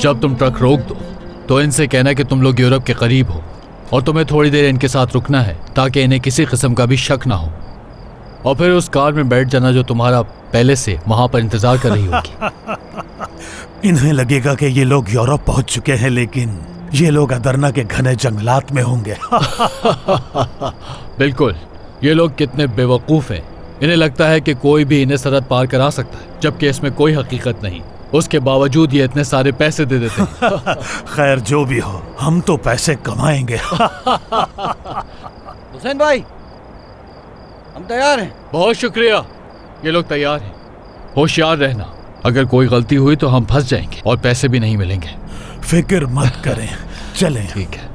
जब तुम ट्रक रोक दो तो इनसे कहना कि तुम लोग यूरोप के करीब हो और तुम्हें थोड़ी देर इनके साथ रुकना है ताकि इन्हें किसी किस्म का भी शक ना हो, और फिर उस कार में बैठ जाना जो तुम्हारा पहले से वहां पर इंतजार कर रही होगी। इन्हें लगेगा कि ये लोग यूरोप पहुंच चुके हैं, लेकिन ये लोग अदरना के घने जंगलात में होंगे। बिल्कुल, ये लोग कितने बेवकूफ हैं। इन्हें लगता है कि कोई भी इन्हें सरहद पार करा सकता है, जबकि इसमें कोई हकीकत नहीं। उसके बावजूद ये इतने सारे पैसे दे देते हैं। खैर जो भी हो, हम तो पैसे कमाएंगे। हुसैन भाई, हम तैयार हैं। बहुत शुक्रिया। ये लोग तैयार हैं। होशियार रहना, अगर कोई गलती हुई तो हम फंस जाएंगे और पैसे भी नहीं मिलेंगे। फिक्र मत करें, चलें। ठीक है।